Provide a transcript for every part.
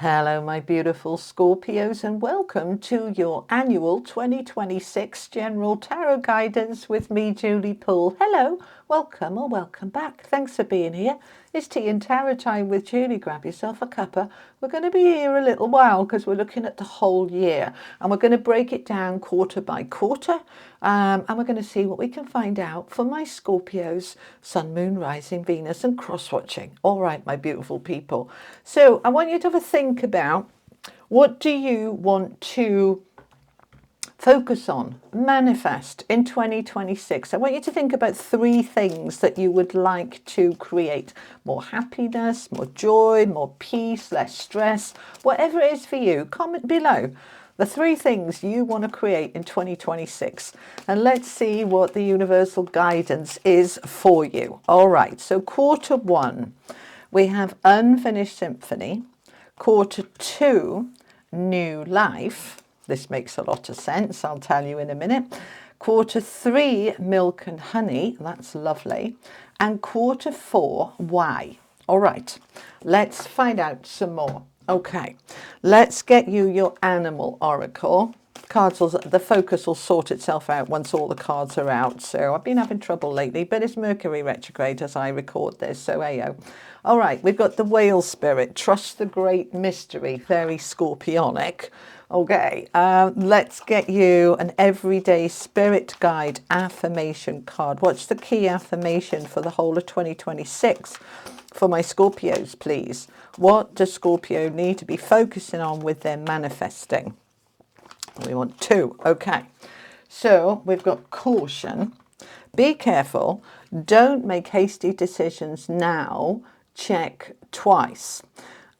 Hello, my beautiful Scorpios, and welcome to your annual 2026 General Tarot Guidance with me, Julie Poole. Hello, welcome or welcome back. Thanks for being here. It's tea and tarot time with Julie. Grab yourself a cuppa. We're going to be here a little while because we're looking at the whole year, and we're going to break it down quarter by quarter, and we're going to see what we can find out for my Scorpios, Sun, Moon, Rising, Venus, and cross-watching. All right, my beautiful people. So I want you to have a think about, what do you want to focus on, manifest in 2026? I want you to think about 3 things that you would like to create. More happiness, more joy, more peace, less stress, whatever it is for you. Comment below the 3 things you want to create in 2026. And let's see what the universal guidance is for you. All right, so quarter 1, we have Unfinished Symphony. Quarter 2, New Life. This makes a lot of sense, I'll tell you in a minute. Quarter 3, Milk and Honey. That's lovely. And quarter 4, Why? All right, let's find out some more. Okay, let's get you your animal oracle. The focus will sort itself out once all the cards are out. So I've been having trouble lately, but it's Mercury retrograde as I record this, so ayo. All right, we've got the whale spirit. Trust the great mystery. Very scorpionic. Okay, let's get you an everyday spirit guide affirmation card. What's the key affirmation for the whole of 2026 for my Scorpios, please? What does Scorpio need to be focusing on with their manifesting? We want 2. Okay, so we've got caution. Be careful. Don't make hasty decisions now. Check twice.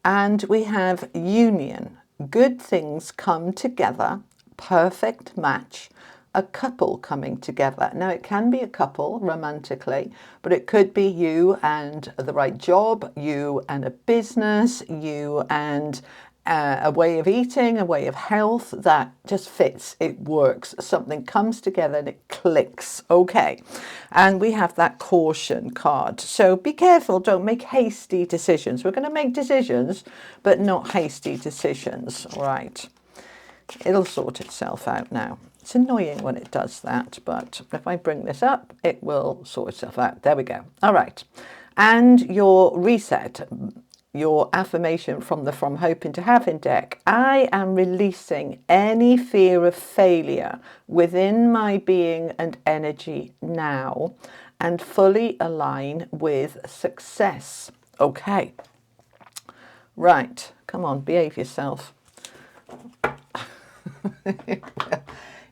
And we have union. Good things come together. Perfect match. A couple coming together. Now, it can be a couple romantically, but it could be you and the right job, you and a business, you and a way of eating, a way of health that just fits, it works. Something comes together and it clicks. Okay, and we have that caution card. So be careful, don't make hasty decisions. We're going to make decisions, but not hasty decisions. All right, it'll sort itself out now. It's annoying when it does that, but if I bring this up, it will sort itself out. There we go. All right, and your reset, your affirmation from the From Hoping to Having deck. I am releasing any fear of failure within my being and energy now and fully align with success. Okay. Right. Come on, behave yourself.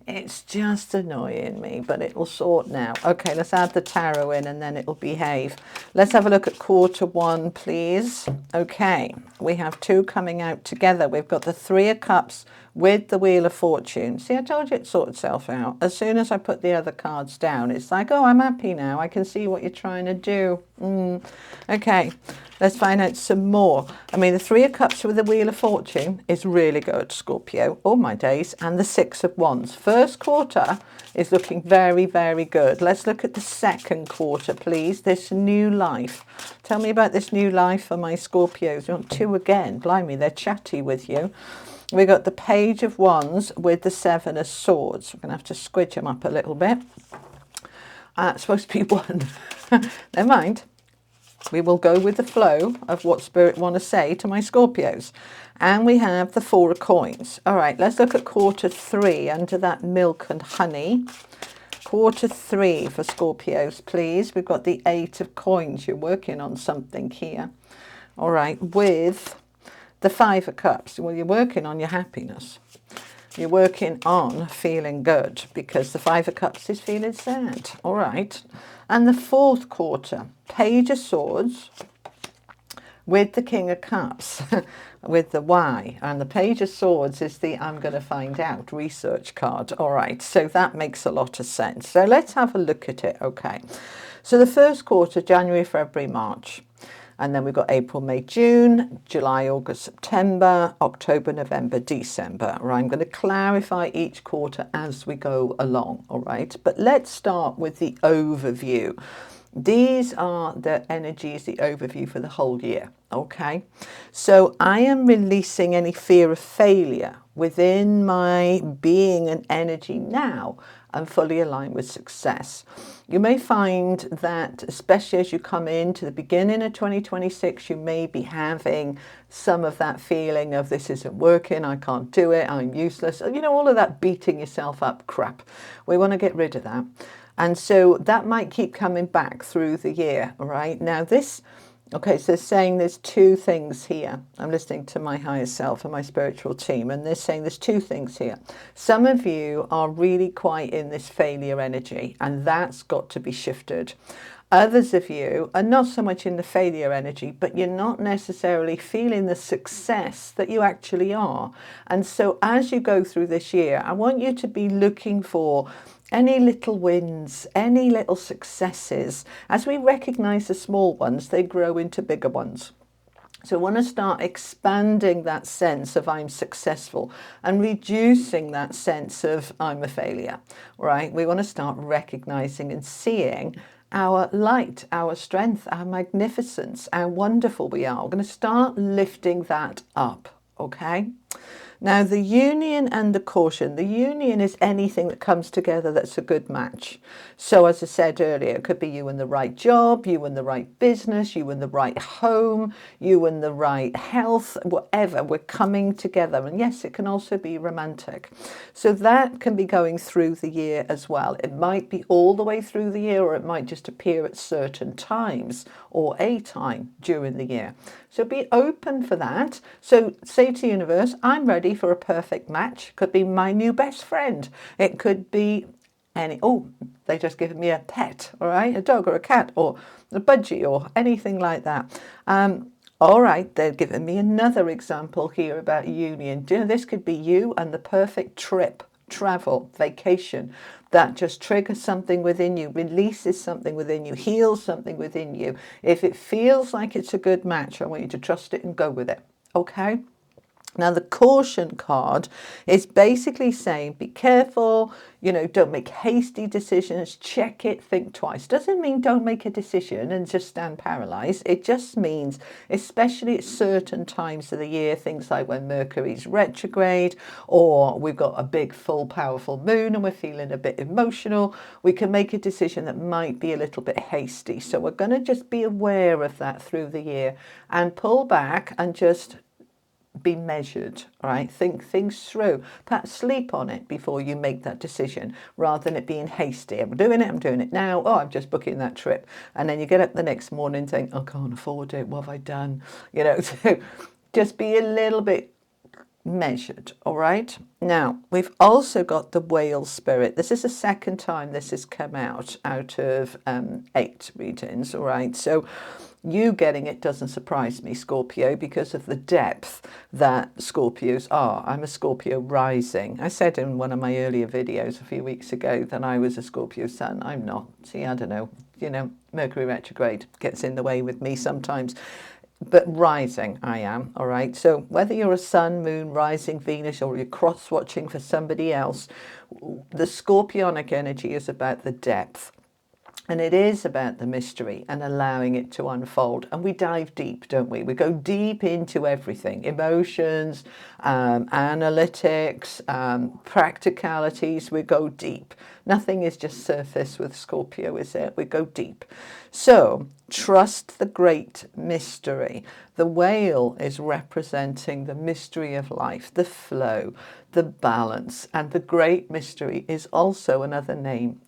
It's just annoying me, but it will sort now. Okay, let's add the tarot in and then it will behave. Let's have a look at quarter 1, please. Okay, we have 2 coming out together. We've got the 3 of Cups with the Wheel of Fortune. See, I told you it sorted itself out. As soon as I put the other cards down, it's like, oh, I'm happy now. I can see what you're trying to do. Okay, let's find out some more. I mean, the 3 of Cups with the Wheel of Fortune is really good, Scorpio. All my days. And the 6 of Wands. First quarter is looking very, very good. Let's look at the second quarter, please. This new life. Tell me about this new life for my Scorpios. You want 2 again? Blimey, they're chatty with you. We got the Page of Wands with the 7 of Swords. We're going to have to squidge them up a little bit. It's supposed to be 1. Never mind. We will go with the flow of what Spirit want to say to my Scorpios. And we have the 4 of Coins. All right, let's look at quarter 3 under that Milk and Honey. Quarter 3 for Scorpios, please. We've got the 8 of Coins. You're working on something here. All right, with the 5 of Cups. Well, you're working on your happiness. You're working on feeling good because the 5 of Cups is feeling sad. All right. And the 4th quarter, Page of Swords with the King of Cups, with the Why. And the Page of Swords is the I'm going to find out research card. All right. So that makes a lot of sense. So let's have a look at it. Okay. So the first quarter, January, February, March. And then we've got April, May, June, July, August, September, October, November, December. Right, I'm going to clarify each quarter as we go along, all right? But let's start with the overview. These are the energies, the overview for the whole year, okay? So I am releasing any fear of failure within my being and energy now. I'm fully aligned with success. You may find that, especially as you come into the beginning of 2026, you may be having some of that feeling of this isn't working, I can't do it, I'm useless. You know, all of that beating yourself up crap. We want to get rid of that. And so that might keep coming back through the year, right? Now this, okay, so saying there's two things here. I'm listening to my higher self and my spiritual team, and they're saying there's two things here. Some of you are really quite in this failure energy, and that's got to be shifted. Others of you are not so much in the failure energy, but you're not necessarily feeling the success that you actually are. And so as you go through this year, I want you to be looking for any little wins, any little successes. As we recognize the small ones, they grow into bigger ones. So I want to start expanding that sense of I'm successful and reducing that sense of I'm a failure, right? We want to start recognizing and seeing our light, our strength, our magnificence, how wonderful we are. We're going to start lifting that up, okay? Now, the union and the caution. The union is anything that comes together that's a good match. So as I said earlier, it could be you in the right job, you in the right business, you in the right home, you in the right health, whatever. We're coming together. And yes, it can also be romantic. So that can be going through the year as well. It might be all the way through the year, or it might just appear at certain times or a time during the year. So be open for that. So say to the universe, I'm ready for a perfect match. Could be my new best friend. It could be any, oh, they just given me a pet, all right, a dog or a cat or a budgie or anything like that. All right, they're giving me another example here about union. Do you know, this could be you and the perfect trip, travel, vacation that just triggers something within you, releases something within you, heals something within you. If it feels like it's a good match, I want you to trust it and go with it, okay? Now, the caution card is basically saying, be careful, you know, don't make hasty decisions, check it, think twice. Doesn't mean don't make a decision and just stand paralyzed. It just means, especially at certain times of the year, things like when Mercury's retrograde, or we've got a big, full, powerful moon and we're feeling a bit emotional, we can make a decision that might be a little bit hasty. So we're going to just be aware of that through the year and pull back and just be measured, right? Think things through. Perhaps sleep on it before you make that decision, rather than it being hasty. I'm doing it now. Oh, I'm just booking that trip. And then you get up the next morning and think, oh, I can't afford it. What have I done? You know, so just be a little bit measured, all right? Now, we've also got the whale spirit. This is the second time this has come out of 8 readings, all right? So you getting it doesn't surprise me, Scorpio, because of the depth that Scorpios are. I'm a Scorpio rising. I said in one of my earlier videos a few weeks ago that I was a Scorpio sun. I'm not. See, I don't know. You know, Mercury retrograde gets in the way with me sometimes. But rising, I am, all right? So whether you're a sun, moon, rising, Venus, or you're cross-watching for somebody else, the Scorpionic energy is about the depth. And it is about the mystery and allowing it to unfold. And we dive deep, don't we? We go deep into everything. Emotions, analytics, practicalities. We go deep. Nothing is just surface with Scorpio, is it? We go deep. So trust the great mystery. The whale is representing the mystery of life, the flow, the balance, and the great mystery is also another name,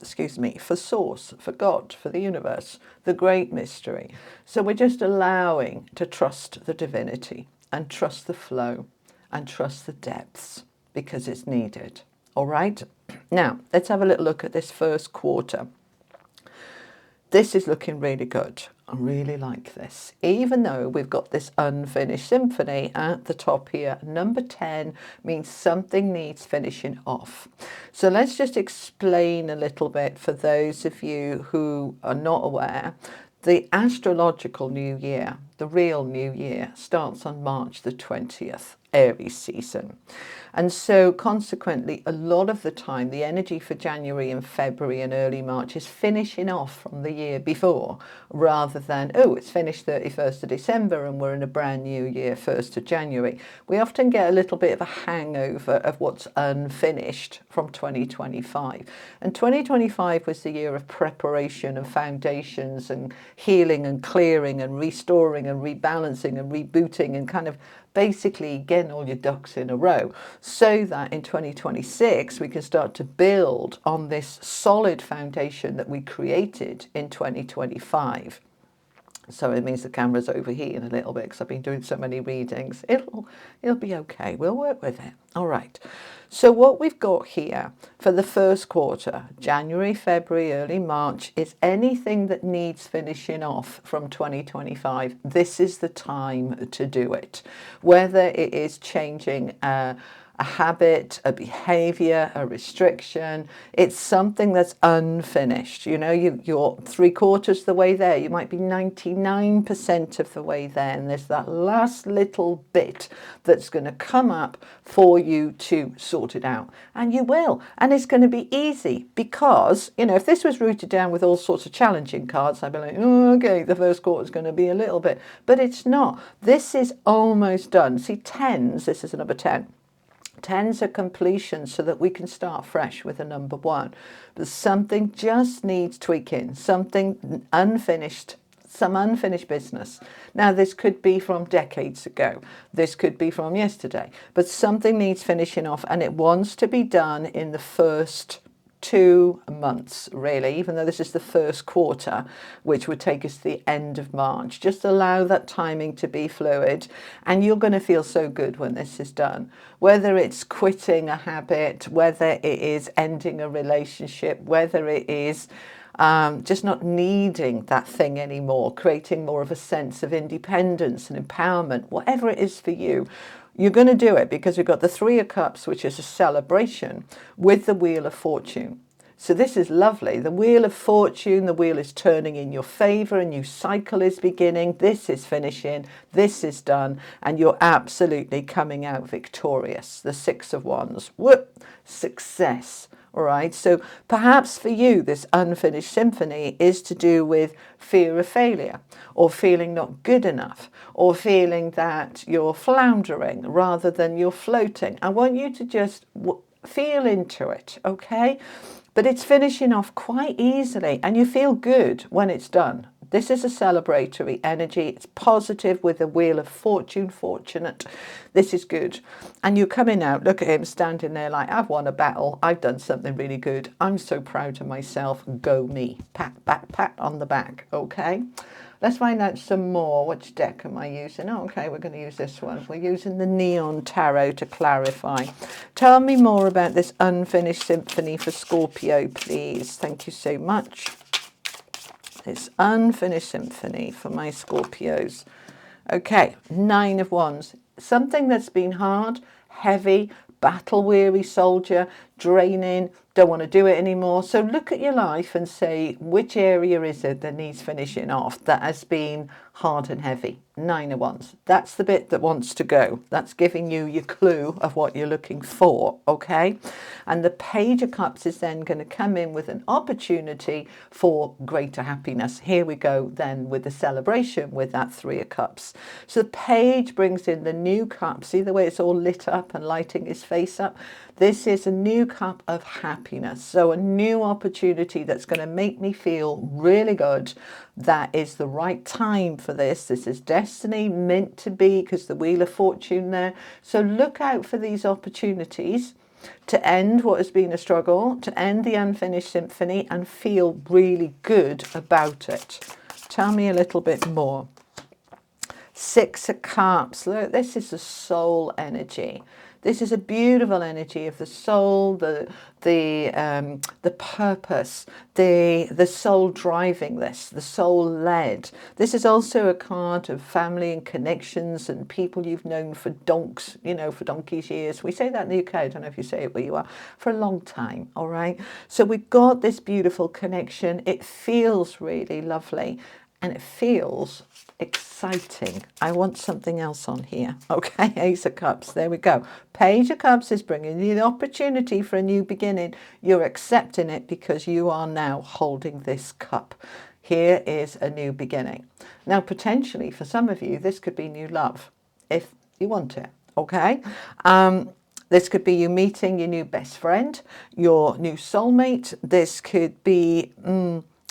for source, for God, for the universe, the great mystery. So we're just allowing to trust the divinity and trust the flow and trust the depths because it's needed. All right. Now, let's have a little look at this first quarter. This is looking really good. I really like this. Even though we've got this unfinished symphony at the top here, number 10 means something needs finishing off. So let's just explain a little bit for those of you who are not aware. The astrological new year the real new year, starts on March the 20th, Aries season. And so consequently, a lot of the time, the energy for January and February and early March is finishing off from the year before, rather than, oh, it's finished 31st of December and we're in a brand new year, 1st of January. We often get a little bit of a hangover of what's unfinished from 2025. And 2025 was the year of preparation and foundations and healing and clearing and restoring and rebalancing and rebooting and kind of basically getting all your ducks in a row, so that in 2026 we can start to build on this solid foundation that we created in 2025. So it means the camera's overheating a little bit because I've been doing so many readings. It'll be okay. We'll work with it. All right. So what we've got here for the first quarter, January, February, early March, is anything that needs finishing off from 2025. This is the time to do it. Whether it is changing a habit, a behavior, a restriction, it's something that's unfinished. You know, you're 3/4 the way there. You might be 99% of the way there. And there's that last little bit that's going to come up for you to sort it out. And you will. And it's going to be easy because, you know, if this was rooted down with all sorts of challenging cards, I'd be like, oh, okay, the first quarter is going to be a little bit. But it's not. This is almost done. See, tens, this is a number 10. Tens are completion so that we can start fresh with a number 1. But something just needs tweaking, something unfinished, some unfinished business. Now, this could be from decades ago. This could be from yesterday. But something needs finishing off, and it wants to be done in the first 2 months, really, even though this is the first quarter, which would take us to the end of March. Just allow that timing to be fluid, and you're going to feel so good when this is done. Whether it's quitting a habit, whether it is ending a relationship, whether it is just not needing that thing anymore, creating more of a sense of independence and empowerment, whatever it is for you, you're going to do it because we've got the 3 of Cups, which is a celebration, with the Wheel of Fortune. So this is lovely. The Wheel of Fortune, the wheel is turning in your favor, a new cycle is beginning, this is finishing, this is done, and you're absolutely coming out victorious. The 6 of Wands, whoop, success. All right, so perhaps for you, this unfinished symphony is to do with fear of failure, or feeling not good enough, or feeling that you're floundering rather than you're floating. I want you to just feel into it, okay? But it's finishing off quite easily, and you feel good when it's done. This is a celebratory energy. It's positive with the Wheel of Fortune, fortunate. This is good. And you're coming out, look at him standing there like, I've won a battle. I've done something really good. I'm so proud of myself. Go me. Pat, pat, pat on the back. Okay. Let's find out some more. Which deck am I using? Oh, okay, we're going to use this one. We're using the Neon Tarot to clarify. Tell me more about this unfinished symphony for Scorpio, please. Thank you so much. This unfinished symphony for my Scorpios. Okay, 9 of Wands. Something that's been hard, heavy, battle-weary soldier, draining, don't want to do it anymore. So look at your life and say, which area is it that needs finishing off, that has been hard and heavy? 9 of Wands. That's the bit that wants to go. That's giving you your clue of what you're looking for, okay? And the Page of Cups is then going to come in with an opportunity for greater happiness. Here we go then with the celebration with that 3 of Cups. So the Page brings in the new cup. See the way it's all lit up and lighting his face up? This is a new cup of happiness. So a new opportunity that's going to make me feel really good. That is the right time for this. This is destiny, meant to be, because the Wheel of Fortune there. So look out for these opportunities to end what has been a struggle, to end the unfinished symphony and feel really good about it. Tell me a little bit more. 6 of Cups. Look, this is the soul energy. This is a beautiful energy of the soul, the purpose, the soul driving this, the soul led. This is also a card of family and connections and people you've known for donks, you know, for donkey's years. We say that in the UK, I don't know if you say it where you are, for a long time, all right? So we've got this beautiful connection. It feels really lovely and it feels exciting. I want something else on here. Okay, Ace of Cups. There we go. Page of Cups is bringing you the opportunity for a new beginning. You're accepting it because you are now holding this cup. Here is a new beginning. Now, potentially for some of you, this could be new love if you want it. Okay. This could be you meeting your new best friend, your new soulmate. This could be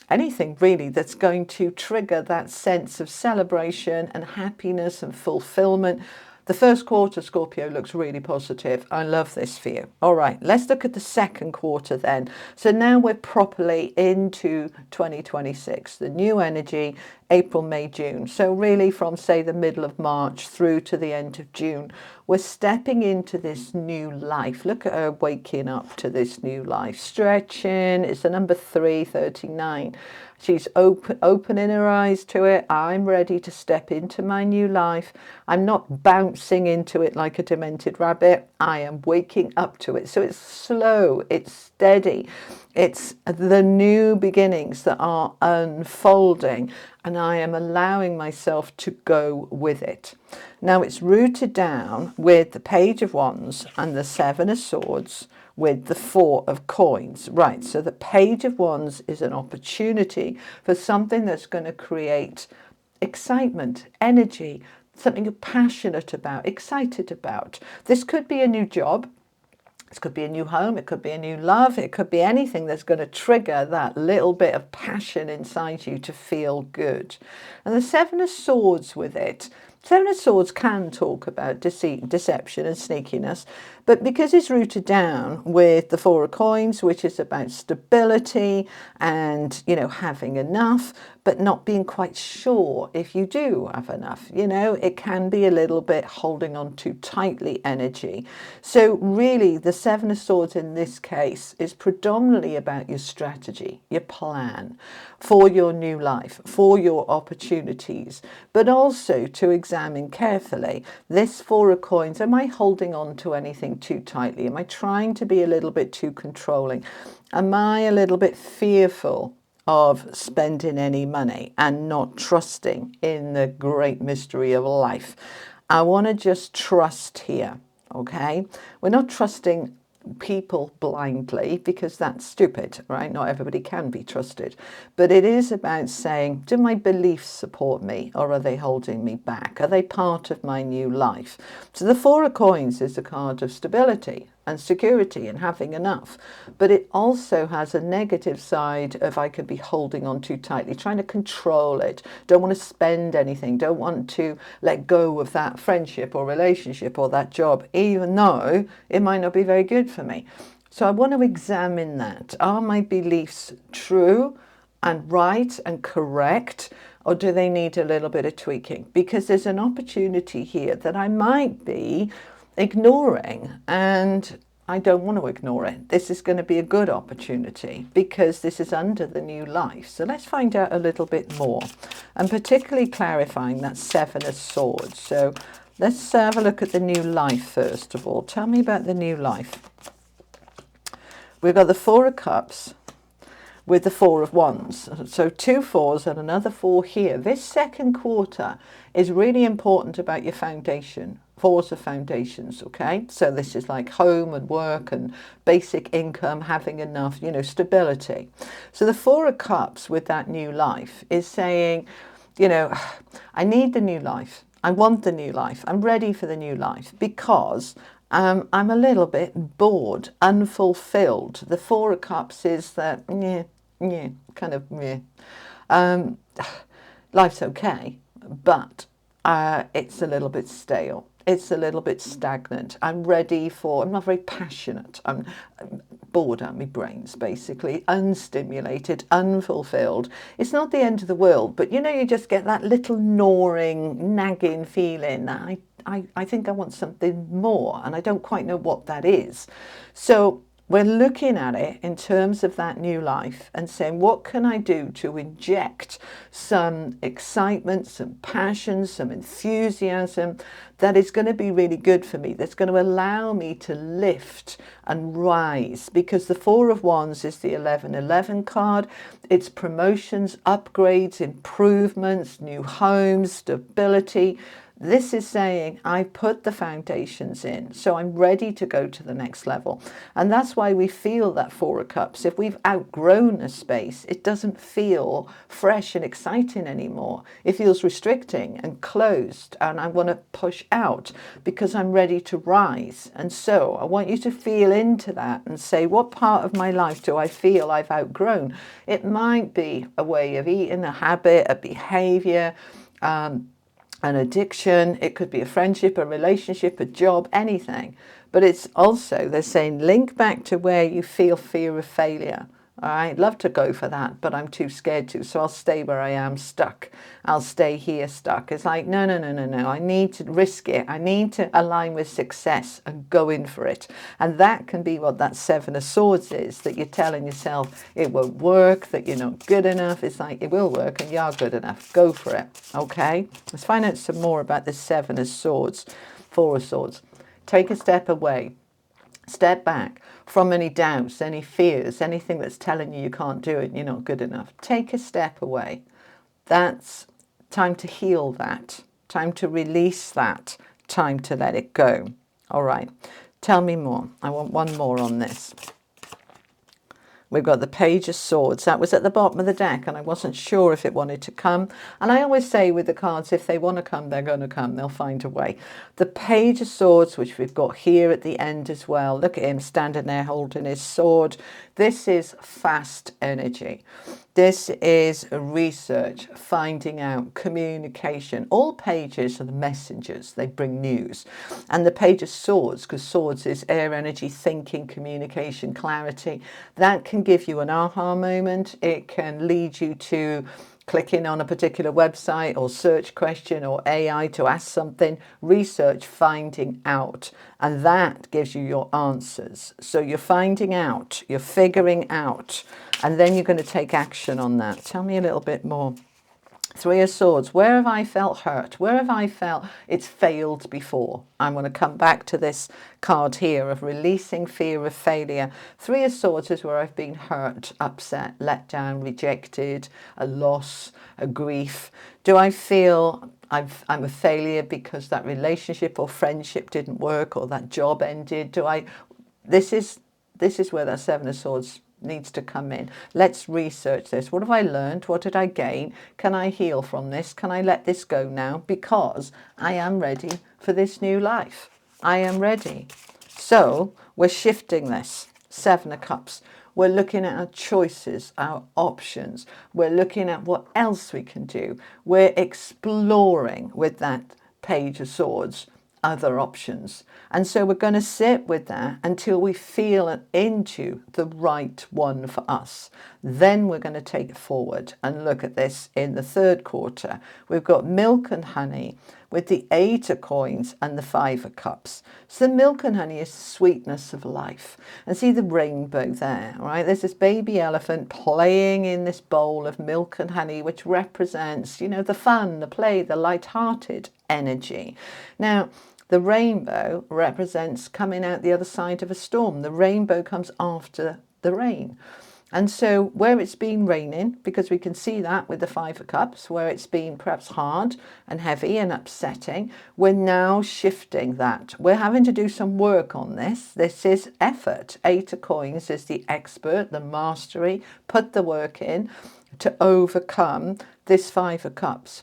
anything really that's going to trigger that sense of celebration and happiness and fulfillment. The first quarter, Scorpio, looks really positive. I love this for you. All right, let's look at the second quarter then. So now we're properly into 2026, the new energy, April, May, June. So really from, say, the middle of March through to the end of June, we're stepping into this new life. Look at her waking up to this new life. Stretching, it's the number 339. She's opening her eyes to it. I'm ready to step into my new life. I'm not bouncing into it like a demented rabbit. I am waking up to it. So it's slow, it's steady. It's the new beginnings that are unfolding, and I am allowing myself to go with it. Now it's rooted down with the Page of Wands and the Seven of Swords with the Four of Coins. Right, so the Page of Wands is an opportunity for something that's going to create excitement, energy, something you're passionate about, excited about. This could be a new job. This could be a new home, it could be a new love, it could be anything that's going to trigger that little bit of passion inside you to feel good. And the Seven of Swords with it, Seven of Swords can talk about deceit, deception and sneakiness, but because it's rooted down with the Four of Coins, which is about stability and, you know, having enough, but not being quite sure if you do have enough. You know, it can be a little bit holding on too tightly energy. So really the Seven of Swords in this case is predominantly about your strategy, your plan for your new life, for your opportunities, but also to examine carefully this Four of Coins. Am I holding on to anything too tightly? Am I trying to be a little bit too controlling? Am I a little bit fearful of spending any money and not trusting in the great mystery of life? I want to just trust here, okay? We're not trusting people blindly because that's stupid, right? Not everybody can be trusted. But it is about saying, do my beliefs support me or are they holding me back? Are they part of my new life? So the Four of Coins is a card of stability and security and having enough, but it also has a negative side of I could be holding on too tightly, trying to control it, don't want to spend anything, don't want to let go of that friendship or relationship or that job, even though it might not be very good for me. So I want to examine that. Are my beliefs true and right and correct, or do they need a little bit of tweaking? Because there's an opportunity here that I might be ignoring, and I don't want to ignore it. This is going to be a good opportunity because this is under the new life. So let's find out a little bit more, and particularly clarifying that Seven of Swords. So let's have a look at the new life first of all. Tell me about the new life. We've got the Four of Cups with the Four of Wands. So 2 fours and another 4 here. This second quarter is really important about your foundation. Fours of foundations, okay? So this is like home and work and basic income, having enough, you know, stability. So the Four of Cups with that new life is saying, you know, I need the new life. I want the new life. I'm ready for the new life because I'm a little bit bored, unfulfilled. The Four of Cups is that, kind of, life's okay, but it's a little bit stale. It's a little bit stagnant. I'm not very passionate. I'm bored out of my brains, basically, unstimulated, unfulfilled. It's not the end of the world, but you know, you just get that little gnawing, nagging feeling that I think I want something more, and I don't quite know what that is. So we're looking at it in terms of that new life and saying, what can I do to inject some excitement, some passion, some enthusiasm that is going to be really good for me, that's going to allow me to lift and rise? Because the Four of Wands is the 1111 card. It's promotions, upgrades, improvements, new homes, stability. This is saying I've put the foundations in, so I'm ready to go to the next level. And that's why we feel that Four of Cups. If we've outgrown a space, it doesn't feel fresh and exciting anymore. It feels restricting and closed, and I want to push out because I'm ready to rise. And so I want you to feel into that and say, what part of my life do I feel I've outgrown? It might be a way of eating, a habit, a behavior, an addiction. It could be a friendship, a relationship, a job, anything. But it's also, they're saying, link back to where you feel fear of failure. All right, love to go for that, but I'm too scared to. So I'll stay where I am stuck. I'll stay here stuck. It's like, no. I need to risk it. I need to align with success and go in for it. And that can be what that Seven of Swords is, that you're telling yourself it won't work, that you're not good enough. It's like, it will work and you're good enough. Go for it. Okay, let's find out some more about the Seven of Swords, Four of Swords. Take a step away. Step back from any doubts, any fears, anything that's telling you can't do it and you're not good enough. Take a step away. That's time to heal that, time to release that, time to let it go. All right, tell me more. I want one more on this. We've got the Page of Swords. That was at the bottom of the deck, and I wasn't sure if it wanted to come. And I always say with the cards, if they want to come, they're going to come. They'll find a way. The Page of Swords, which we've got here at the end as well. Look at him standing there holding his sword. This is fast energy. This is research, finding out, communication. All pages are the messengers. They bring news. And the Page of Swords, because swords is air energy, thinking, communication, clarity. That can give you an aha moment. It can lead you to clicking on a particular website or search question or AI to ask something, research, finding out. And that gives you your answers. So you're finding out, you're figuring out, and then you're going to take action on that. Tell me a little bit more. Three of Swords. Where have I felt hurt? Where have I felt it's failed before? I'm going to come back to this card here of releasing fear of failure. Three of Swords is where I've been hurt, upset, let down, rejected, a loss, a grief. Do I feel I'm a failure because that relationship or friendship didn't work or that job ended? This is where that Seven of Swords needs to come in. Let's research this. What have I learned? What did I gain? Can I heal from this? Can I let this go now? Because I am ready for this new life. I am ready. So we're shifting this. Seven of Cups. We're looking at our choices, our options. We're looking at what else we can do. We're exploring with that Page of Swords other options. And so we're going to sit with that until we feel into the right one for us. Then we're going to take it forward and look at this in the third quarter. We've got milk and honey with the Eight of Coins and the Five of Cups. So the milk and honey is the sweetness of life. And see the rainbow there, right? There's this baby elephant playing in this bowl of milk and honey, which represents, you know, the fun, the play, the light-hearted energy. Now, the rainbow represents coming out the other side of a storm. The rainbow comes after the rain. And so where it's been raining, because we can see that with the Five of Cups, where it's been perhaps hard and heavy and upsetting, we're now shifting that. We're having to do some work on this. This is effort. Eight of Coins is the expert, the mastery. Put the work in to overcome this Five of Cups.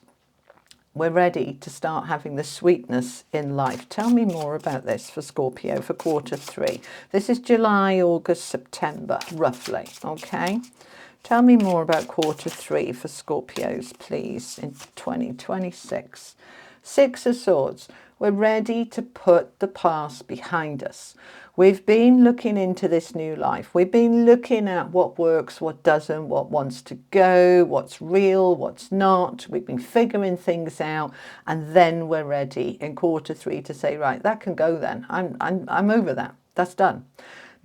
We're ready to start having the sweetness in life. Tell me more about this for Scorpio for quarter three. This is July, August, September, roughly, okay? Tell me more about quarter three for Scorpios, please, in 2026. Six of Swords. We're ready to put the past behind us. We've been looking into this new life. We've been looking at what works, what doesn't, what wants to go, what's real, what's not. We've been figuring things out, and then we're ready in quarter three to say, right, that can go then. I'm over that. That's done.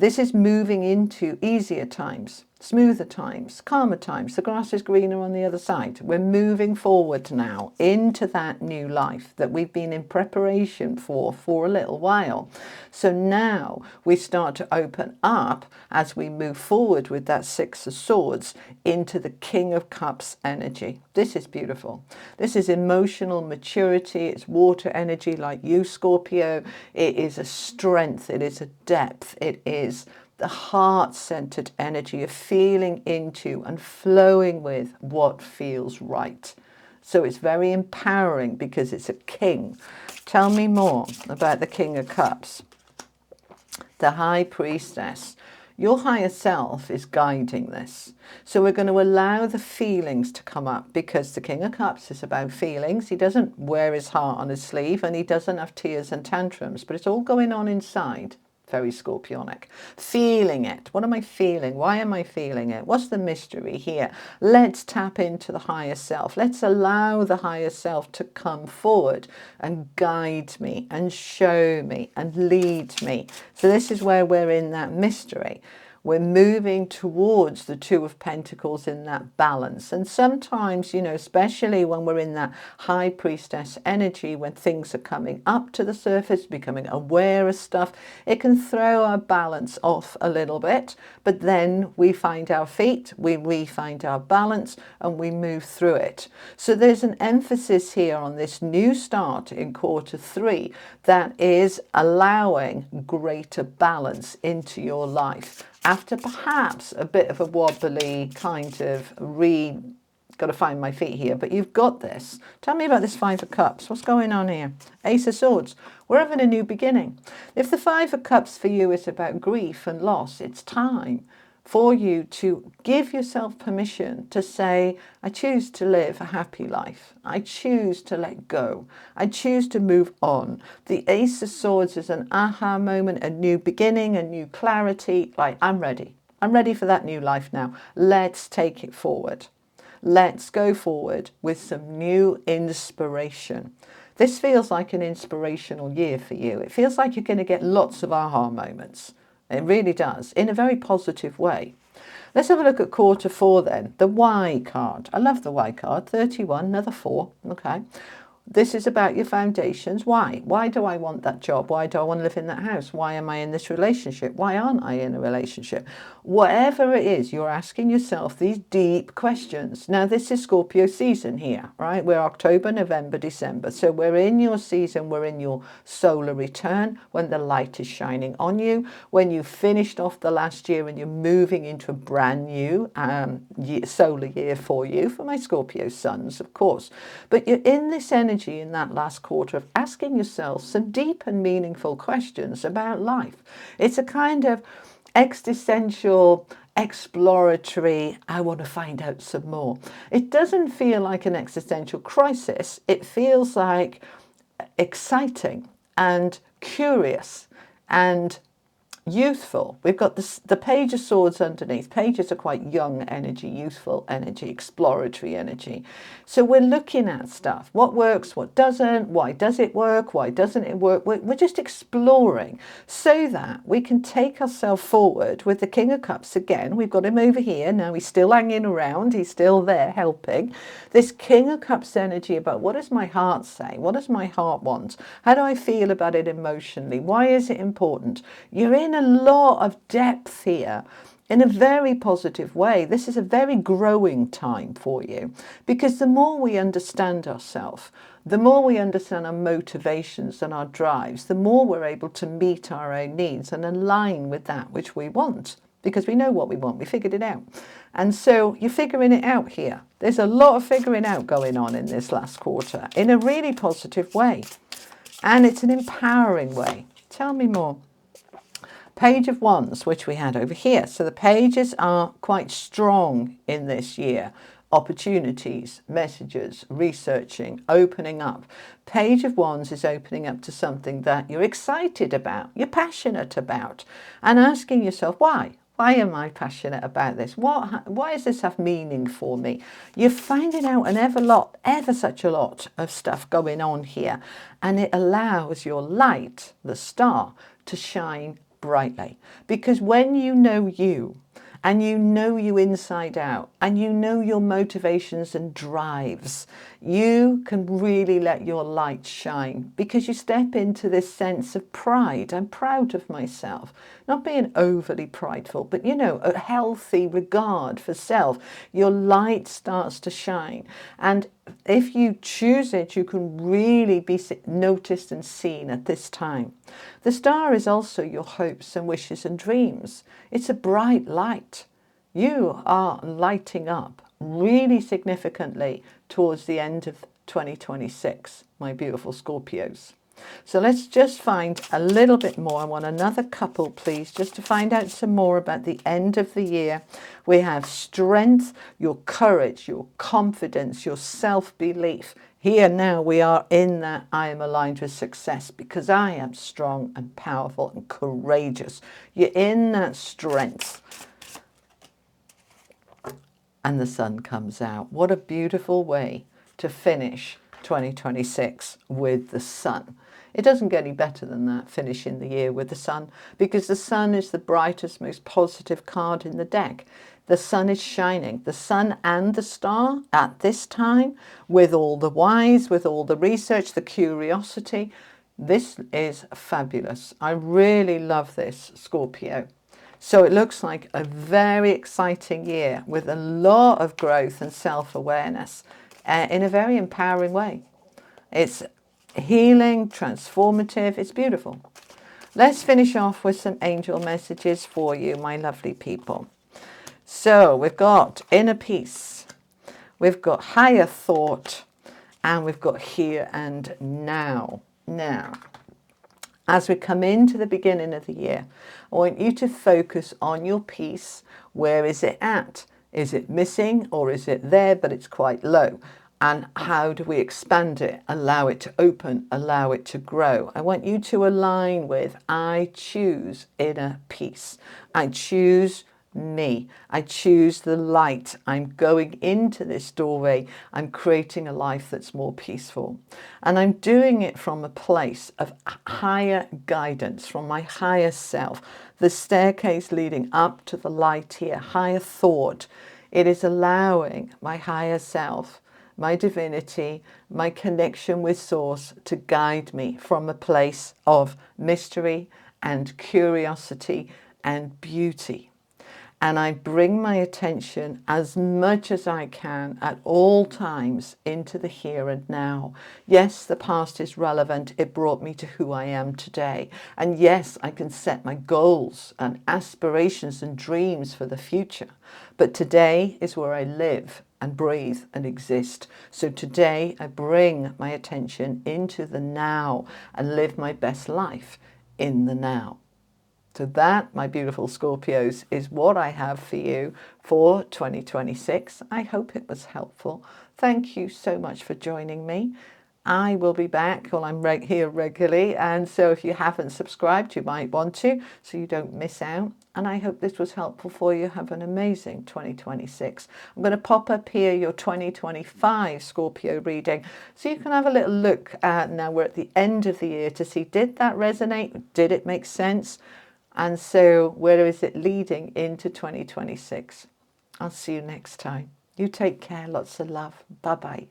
This is moving into easier times, smoother times, calmer times. The grass is greener on the other side. We're moving forward now into that new life that we've been in preparation for a little while. So now we start to open up as we move forward with that Six of Swords into the King of Cups energy. This is beautiful. This is emotional maturity. It's water energy like you, Scorpio. It is a strength. It is a depth. It is the heart-centered energy of feeling into and flowing with what feels right. So it's very empowering because it's a king. Tell me more about the King of Cups. The High Priestess. Your higher self is guiding this. So we're going to allow the feelings to come up because the King of Cups is about feelings. He doesn't wear his heart on his sleeve and he doesn't have tears and tantrums, but it's all going on inside. Very Scorpionic. Feeling it. What am I feeling? Why am I feeling it? What's the mystery here? Let's tap into the higher self. Let's allow the higher self to come forward and guide me and show me and lead me. So this is where we're in that mystery. We're moving towards the Two of Pentacles in that balance. And sometimes, you know, especially when we're in that High Priestess energy, when things are coming up to the surface, becoming aware of stuff, it can throw our balance off a little bit. But then we find our feet, we find our balance, and we move through it. So there's an emphasis here on this new start in quarter 3 that is allowing greater balance into your life. After perhaps a bit of a wobbly kind of got to find my feet here, but you've got this. Tell me about this Five of Cups. What's going on here? Ace of Swords. We're having a new beginning. If the Five of Cups for you is about grief and loss, it's time for you to give yourself permission to say, I choose to live a happy life. I choose to let go. I choose to move on. The Ace of Swords is an aha moment, a new beginning, a new clarity. Like, I'm ready. I'm ready for that new life now. Let's take it forward. Let's go forward with some new inspiration. This feels like an inspirational year for you. It feels like you're going to get lots of aha moments. It really does, in a very positive way. Let's have a look at quarter 4 then. The Y card. I love the Y card. 31, another 4. Okay. This is about your foundations. Why? Why do I want that job? Why do I want to live in that house? Why am I in this relationship? Why aren't I in a relationship? Whatever it is, you're asking yourself these deep questions. Now, this is Scorpio season here, right? We're October, November, December. So we're in your season. We're in your solar return when the light is shining on you. When you finished off the last year and you're moving into a brand new solar year for you, for my Scorpio sons, of course. But you're in this energy in that last quarter of asking yourself some deep and meaningful questions about life. It's a kind of existential, exploratory, I want to find out some more. It doesn't feel like an existential crisis. It feels like exciting and curious and youthful. We've got the Page of Swords underneath. Pages are quite young energy, youthful energy, exploratory energy. So we're looking at stuff. What works, what doesn't, why does it work, why doesn't it work? We're just exploring so that we can take ourselves forward with the King of Cups again. We've got him over here. Now he's still hanging around. He's still there helping. This King of Cups energy about what does my heart say? What does my heart want? How do I feel about it emotionally? Why is it important? You're in a lot of depth here in a very positive way. This is a very growing time for you because the more we understand ourselves, the more we understand our motivations and our drives, the more we're able to meet our own needs and align with that which we want because we know what we want. We figured it out. And so you're figuring it out here. There's a lot of figuring out going on in this last quarter in a really positive way. And it's an empowering way. Tell me more. Page of Wands, which we had over here. So the pages are quite strong in this year. Opportunities, messages, researching, opening up. Page of Wands is opening up to something that you're excited about, you're passionate about, and asking yourself, why? Why am I passionate about this? Why does this have meaning for me? You're finding out ever such a lot of stuff going on here, and it allows your light, the star, to shine brightly. Because when you know you, and you know you inside out, and you know your motivations and drives, you can really let your light shine, because you step into this sense of pride. I'm proud of myself. Not being overly prideful, but you know, a healthy regard for self. Your light starts to shine. And if you choose it, you can really be noticed and seen at this time. The star is also your hopes and wishes and dreams. It's a bright light. You are lighting up really significantly towards the end of 2026, my beautiful Scorpios. So let's just find a little bit more. I want another couple, please, just to find out some more about the end of the year. We have strength, your courage, your confidence, your self-belief. Here now we are in that I am aligned with success because I am strong and powerful and courageous. You're in that strength. And the sun comes out. What a beautiful way to finish 2026 with the sun. It doesn't get any better than that, finishing the year with the sun, because the sun is the brightest, most positive card in the deck. The sun is shining, the sun and the star at this time, with all the whys, with all the research, the curiosity. This is fabulous. I really love this, Scorpio. So it looks like a very exciting year with a lot of growth and self-awareness in a very empowering way. It's healing, transformative. It's beautiful. Let's finish off with some angel messages for you, my lovely people. So we've got inner peace, we've got higher thought, and we've got here and now. Now, as we come into the beginning of the year, I want you to focus on your peace. Where is it at? Is it missing, or is it there but it's quite low? And how do we expand it, allow it to open, allow it to grow? I want you to align with, I choose inner peace. I choose me. I choose the light. I'm going into this doorway. I'm creating a life that's more peaceful. And I'm doing it from a place of higher guidance, from my higher self. The staircase leading up to the light here, higher thought. It is allowing my higher self, my divinity, my connection with source to guide me from a place of mystery and curiosity and beauty. And I bring my attention as much as I can at all times into the here and now. Yes, the past is relevant. It brought me to who I am today. And yes, I can set my goals and aspirations and dreams for the future. But today is where I live and breathe and exist. So today I bring my attention into the now and live my best life in the now. So that, my beautiful Scorpios, is what I have for you for 2026. I hope it was helpful. Thank you so much for joining me. I will be back. Well, I'm here regularly. And so if you haven't subscribed, you might want to, so you don't miss out. And I hope this was helpful for you. Have an amazing 2026. I'm going to pop up here your 2025 Scorpio reading, so you can have a little look at, now we're at the end of the year, to see, did that resonate? Did it make sense? And so where is it leading into 2026? I'll see you next time. You take care. Lots of love. Bye-bye.